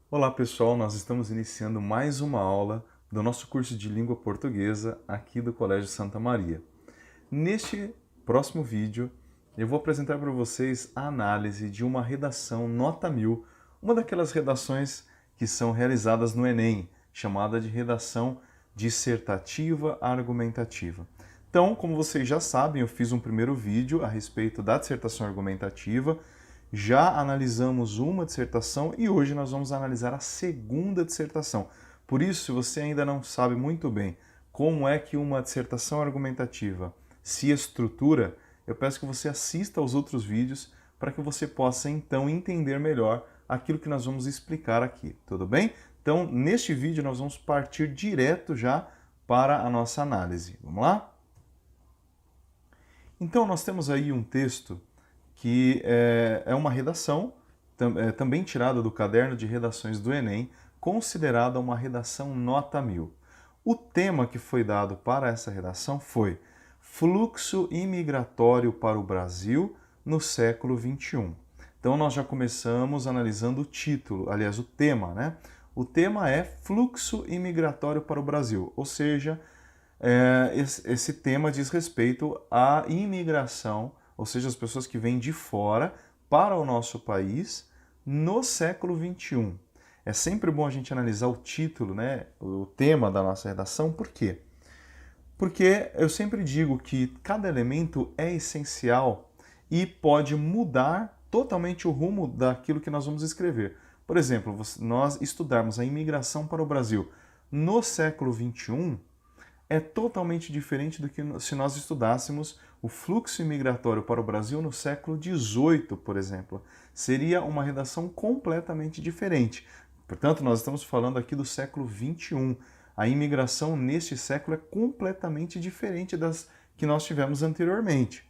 Olá pessoal, nós estamos iniciando mais uma aula do nosso curso de língua portuguesa aqui do Colégio Santa Maria. Neste próximo vídeo, eu vou apresentar para vocês a análise de uma redação nota 1000, uma daquelas redações que são realizadas no Enem, chamada de redação dissertativa argumentativa. Então, como vocês já sabem, eu fiz um primeiro vídeo a respeito da dissertação argumentativa. Já analisamos uma dissertação e hoje nós vamos analisar a segunda dissertação. Por isso, se você ainda não sabe muito bem como é que uma dissertação argumentativa se estrutura, eu peço que você assista aos outros vídeos para que você possa então entender melhor aquilo que nós vamos explicar aqui, tudo bem? Então, neste vídeo nós vamos partir direto já para a nossa análise. Vamos lá? Então, nós temos aí um texto que é uma redação, também tirada do caderno de redações do Enem, considerada uma redação nota 1000. O tema que foi dado para essa redação foi Fluxo imigratório para o Brasil no século XXI. Então nós já começamos analisando o título, aliás, o tema, né? O tema é Fluxo imigratório para o Brasil, ou seja, esse tema diz respeito à imigração, ou seja, as pessoas que vêm de fora para o nosso país no século XXI. É sempre bom a gente analisar o título, né, o tema da nossa redação, por quê? Porque eu sempre digo que cada elemento é essencial e pode mudar totalmente o rumo daquilo que nós vamos escrever. Por exemplo, nós estudarmos a imigração para o Brasil no século XXI, é totalmente diferente do que se nós estudássemos o fluxo imigratório para o Brasil no século XVIII, por exemplo. Seria uma redação completamente diferente. Portanto, nós estamos falando aqui do século XXI. A imigração neste século é completamente diferente das que nós tivemos anteriormente.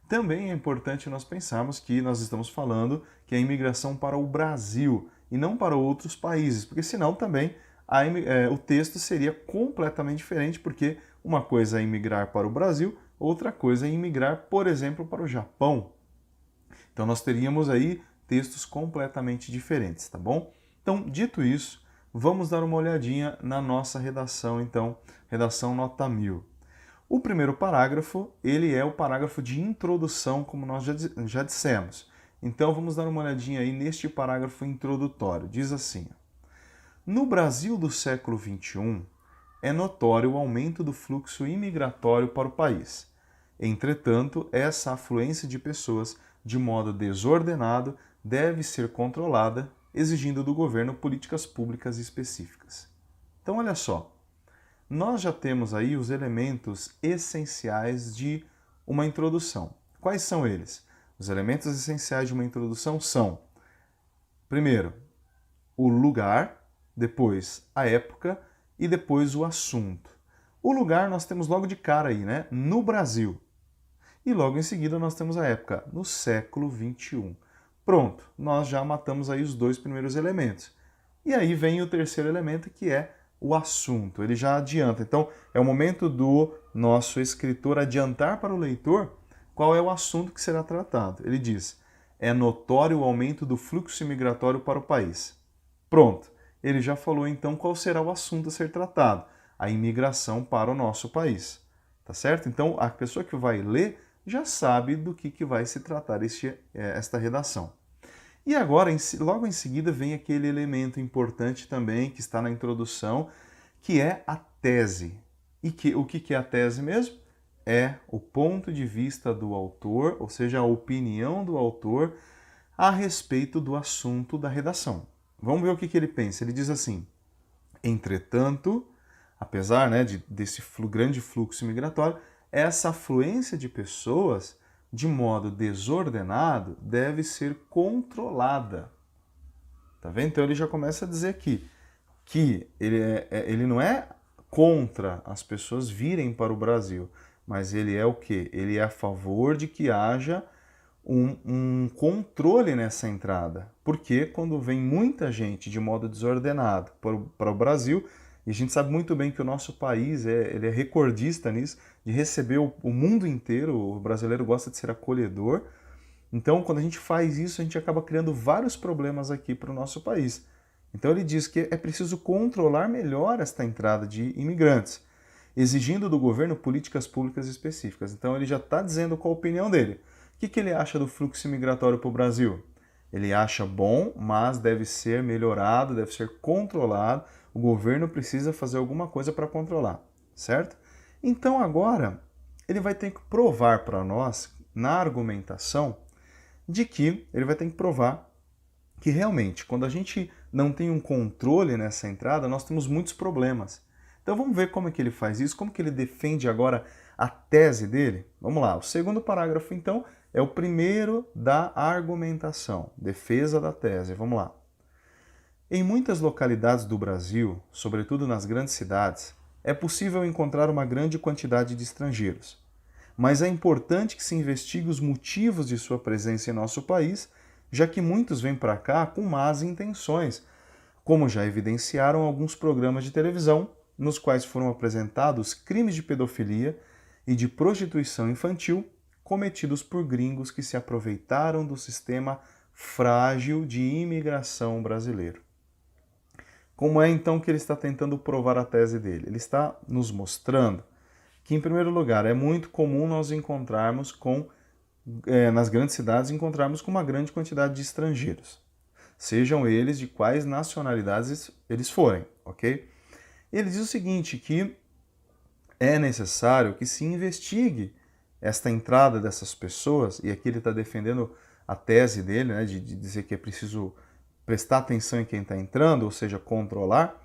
Também é importante nós pensarmos que nós estamos falando que é a imigração para o Brasil e não para outros países, porque senão também o texto seria completamente diferente, porque uma coisa é imigrar para o Brasil, outra coisa é imigrar, por exemplo, para o Japão. Então nós teríamos aí textos completamente diferentes, tá bom? Então, dito isso, vamos dar uma olhadinha na nossa redação, então, redação nota 1000. O primeiro parágrafo, ele é o parágrafo de introdução, como nós já dissemos. Então vamos dar uma olhadinha aí neste parágrafo introdutório. Diz assim: no Brasil do século XXI, é notório o aumento do fluxo imigratório para o país. Entretanto, essa afluência de pessoas de modo desordenado deve ser controlada, exigindo do governo políticas públicas específicas. Então, olha só, nós já temos aí os elementos essenciais de uma introdução. Quais são eles? Os elementos essenciais de uma introdução são, primeiro, o lugar, depois a época e depois o assunto. O lugar nós temos logo de cara aí, né? No Brasil. E logo em seguida nós temos a época, no século XXI. Pronto, nós já matamos aí os dois primeiros elementos. E aí vem o terceiro elemento, que é o assunto. Ele já adianta. Então, é o momento do nosso escritor adiantar para o leitor qual é o assunto que será tratado. Ele diz: é notório o aumento do fluxo migratório para o país. Pronto, ele já falou então qual será o assunto a ser tratado: a imigração para o nosso país. Tá certo? Então, a pessoa que vai ler já sabe do que vai se tratar esta redação. E agora, logo em seguida, vem aquele elemento importante também que está na introdução, que é a tese. E o que é a tese mesmo? É o ponto de vista do autor, ou seja, a opinião do autor a respeito do assunto da redação. Vamos ver o que ele pensa. Ele diz assim: entretanto, apesar, né, desse grande fluxo migratório, essa afluência de pessoas de modo desordenado deve ser controlada. Tá vendo? Então ele já começa a dizer aqui que ele não é contra as pessoas virem para o Brasil, mas ele é o quê? Ele é a favor de que haja um controle nessa entrada. Porque quando vem muita gente de modo desordenado para o Brasil, e a gente sabe muito bem que o nosso país ele é recordista nisso, de receber o mundo inteiro, o brasileiro gosta de ser acolhedor. Então, quando a gente faz isso, a gente acaba criando vários problemas aqui para o nosso país. Então ele diz que é preciso controlar melhor esta entrada de imigrantes, exigindo do governo políticas públicas específicas. Então ele já está dizendo qual a opinião dele. O que ele acha do fluxo migratório para o Brasil? Ele acha bom, mas deve ser melhorado, deve ser controlado. O governo precisa fazer alguma coisa para controlar, certo? Então agora ele vai ter que provar para nós, na argumentação, de que ele vai ter que provar que realmente, quando a gente não tem um controle nessa entrada, nós temos muitos problemas. Então vamos ver como é que ele faz isso, como que ele defende agora a tese dele. Vamos lá, o segundo parágrafo então é o primeiro da argumentação, defesa da tese. Vamos lá. Em muitas localidades do Brasil, sobretudo nas grandes cidades, é possível encontrar uma grande quantidade de estrangeiros. Mas é importante que se investigue os motivos de sua presença em nosso país, já que muitos vêm para cá com más intenções, como já evidenciaram alguns programas de televisão, nos quais foram apresentados crimes de pedofilia e de prostituição infantil cometidos por gringos que se aproveitaram do sistema frágil de imigração brasileiro. Como é então que ele está tentando provar a tese dele? Ele está nos mostrando que, em primeiro lugar, é muito comum nós encontrarmos nas grandes cidades, encontrarmos com uma grande quantidade de estrangeiros, sejam eles de quais nacionalidades eles forem, ok? Ele diz o seguinte, que é necessário que se investigue esta entrada dessas pessoas, e aqui ele está defendendo a tese dele, né, de dizer que é preciso prestar atenção em quem está entrando, ou seja, controlar,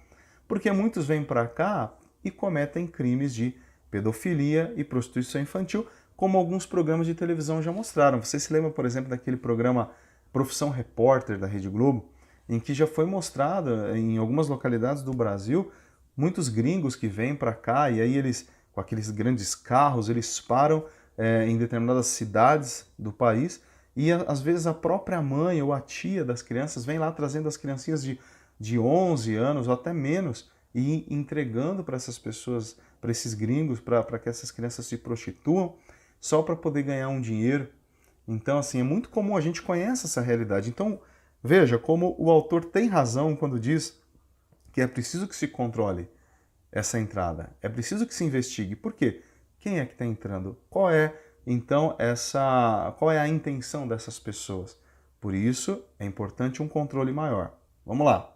porque muitos vêm para cá e cometem crimes de pedofilia e prostituição infantil, como alguns programas de televisão já mostraram. Você se lembra, por exemplo, daquele programa Profissão Repórter da Rede Globo, em que já foi mostrado em algumas localidades do Brasil muitos gringos que vêm para cá e aí eles, com aqueles grandes carros, eles param em determinadas cidades do país e às vezes a própria mãe ou a tia das crianças vem lá trazendo as criancinhas de 11 anos ou até menos e entregando para essas pessoas, para esses gringos, para que essas crianças se prostituam, só para poder ganhar um dinheiro. Então, assim, é muito comum, a gente conhece essa realidade. Então, veja como o autor tem razão quando diz que é preciso que se controle essa entrada. É preciso que se investigue. Por quê? Quem é que está entrando? Qual é, então, qual é a intenção dessas pessoas? Por isso, é importante um controle maior. Vamos lá.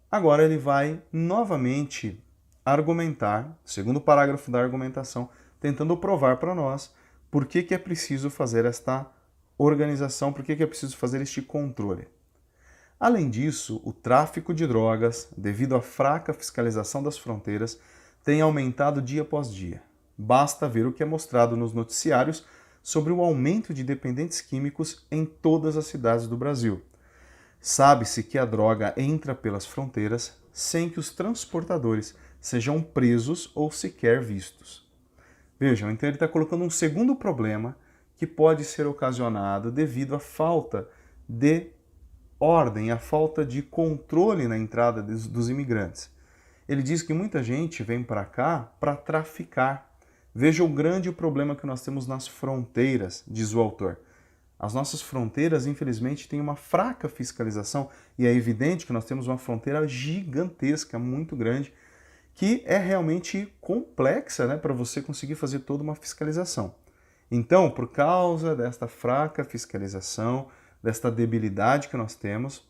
Agora ele vai novamente argumentar, segundo o parágrafo da argumentação, tentando provar para nós por que é preciso fazer esta organização, por que é preciso fazer este controle. Além disso, o tráfico de drogas, devido à fraca fiscalização das fronteiras, tem aumentado dia após dia. Basta ver o que é mostrado nos noticiários sobre o aumento de dependentes químicos em todas as cidades do Brasil. Sabe-se que a droga entra pelas fronteiras sem que os transportadores sejam presos ou sequer vistos. Vejam, então ele está colocando um segundo problema que pode ser ocasionado devido à falta de ordem, à falta de controle na entrada dos imigrantes. Ele diz que muita gente vem para cá para traficar. Veja o grande problema que nós temos nas fronteiras, diz o autor. As nossas fronteiras, infelizmente, têm uma fraca fiscalização e é evidente que nós temos uma fronteira gigantesca, muito grande, que é realmente complexa, né, para você conseguir fazer toda uma fiscalização. Então, por causa desta fraca fiscalização, desta debilidade que nós temos,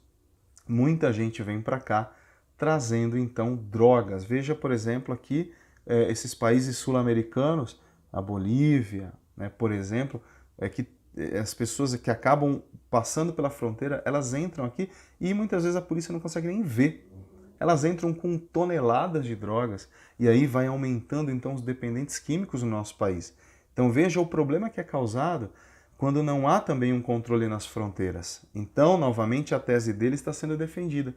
muita gente vem para cá trazendo então drogas. Veja, por exemplo, aqui esses países sul-americanos, a Bolívia, né, por exemplo, que as pessoas que acabam passando pela fronteira, elas entram aqui e muitas vezes a polícia não consegue nem ver. Elas entram com toneladas de drogas e aí vai aumentando então os dependentes químicos no nosso país. Então veja o problema que é causado quando não há também um controle nas fronteiras. Então, novamente, a tese dele está sendo defendida.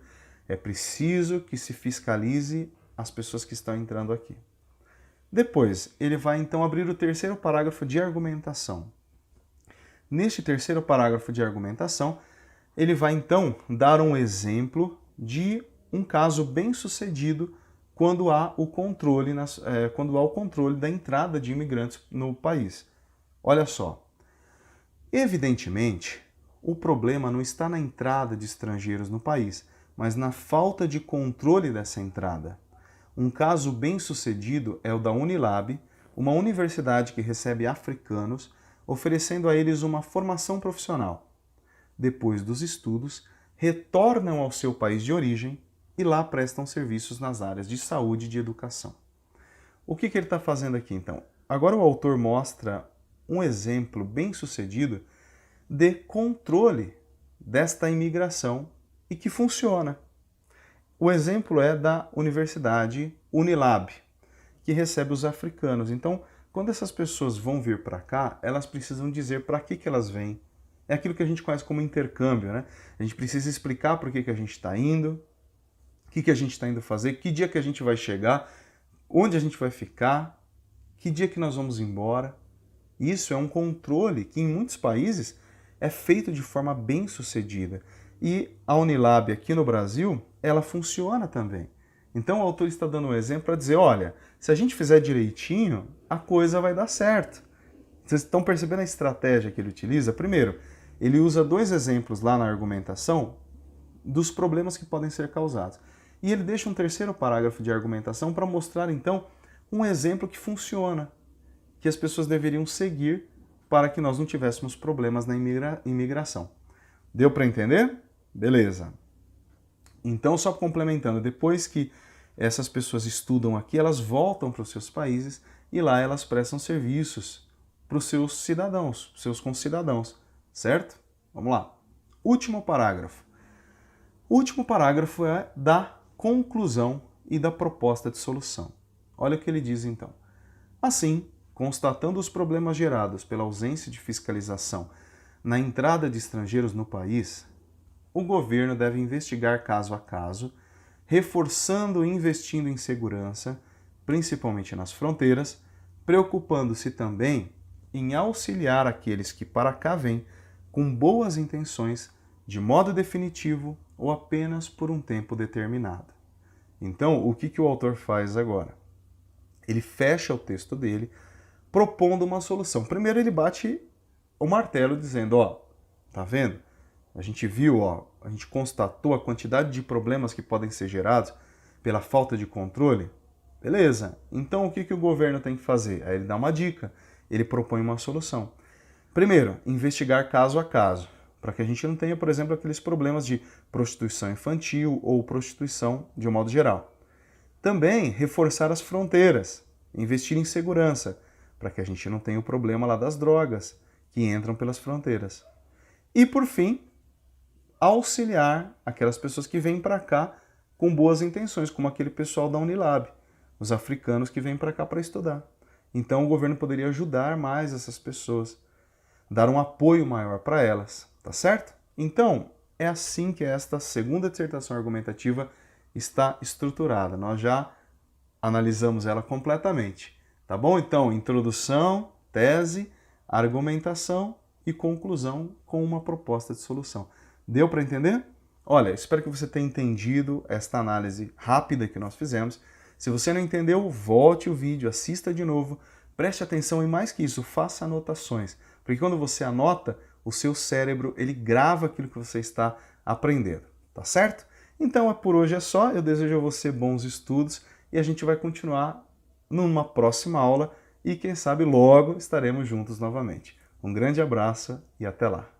É preciso que se fiscalize as pessoas que estão entrando aqui. Depois, ele vai então abrir o terceiro parágrafo de argumentação. Neste terceiro parágrafo de argumentação, ele vai então dar um exemplo de um caso bem sucedido quando há o controle da entrada de imigrantes no país. Olha só, evidentemente, o problema não está na entrada de estrangeiros no país, mas na falta de controle dessa entrada. Um caso bem sucedido é o da Unilab, uma universidade que recebe africanos, oferecendo a eles uma formação profissional. Depois dos estudos, retornam ao seu país de origem e lá prestam serviços nas áreas de saúde e de educação. O que ele está fazendo aqui, então? Agora o autor mostra um exemplo bem sucedido de controle desta imigração e que funciona. O exemplo é da Universidade Unilab, que recebe os africanos. Então, quando essas pessoas vão vir para cá, elas precisam dizer para que elas vêm. É aquilo que a gente conhece como intercâmbio, né? A gente precisa explicar por que a gente está indo, o que a gente está indo fazer, que dia que a gente vai chegar, onde a gente vai ficar, que dia que nós vamos embora. Isso é um controle que em muitos países é feito de forma bem sucedida. E a Unilab aqui no Brasil, ela funciona também. Então o autor está dando um exemplo para dizer, olha, se a gente fizer direitinho, a coisa vai dar certo. Vocês estão percebendo a estratégia que ele utiliza? Primeiro, ele usa dois exemplos lá na argumentação dos problemas que podem ser causados. E ele deixa um terceiro parágrafo de argumentação para mostrar, então, um exemplo que funciona, que as pessoas deveriam seguir para que nós não tivéssemos problemas na imigração. Deu para entender? Beleza. Então, só complementando, depois que essas pessoas estudam aqui, elas voltam para os seus países e lá elas prestam serviços para os seus cidadãos, seus concidadãos, certo? Vamos lá. Último parágrafo. O último parágrafo é da conclusão e da proposta de solução. Olha o que ele diz então. Assim, constatando os problemas gerados pela ausência de fiscalização na entrada de estrangeiros no país, o governo deve investigar caso a caso, reforçando e investindo em segurança, principalmente nas fronteiras, preocupando-se também em auxiliar aqueles que para cá vêm com boas intenções, de modo definitivo ou apenas por um tempo determinado. Então, o que o autor faz agora? Ele fecha o texto dele, propondo uma solução. Primeiro ele bate o martelo dizendo, ó, tá vendo? A gente viu, ó, a gente constatou a quantidade de problemas que podem ser gerados pela falta de controle. Beleza, então o que o governo tem que fazer? Aí ele dá uma dica, ele propõe uma solução. Primeiro, investigar caso a caso, para que a gente não tenha, por exemplo, aqueles problemas de prostituição infantil ou prostituição de um modo geral. Também reforçar as fronteiras, investir em segurança, para que a gente não tenha o problema lá das drogas que entram pelas fronteiras. E, por fim, auxiliar aquelas pessoas que vêm para cá com boas intenções, como aquele pessoal da Unilab, os africanos que vêm para cá para estudar. Então o governo poderia ajudar mais essas pessoas, dar um apoio maior para elas, tá certo? Então, é assim que esta segunda dissertação argumentativa está estruturada. Nós já analisamos ela completamente, tá bom? Então, introdução, tese, argumentação e conclusão com uma proposta de solução. Deu para entender? Olha, espero que você tenha entendido esta análise rápida que nós fizemos. Se você não entendeu, volte o vídeo, assista de novo, preste atenção e mais que isso, faça anotações. Porque quando você anota, o seu cérebro ele grava aquilo que você está aprendendo, tá certo? Então por hoje é só, eu desejo a você bons estudos e a gente vai continuar numa próxima aula e quem sabe logo estaremos juntos novamente. Um grande abraço e até lá!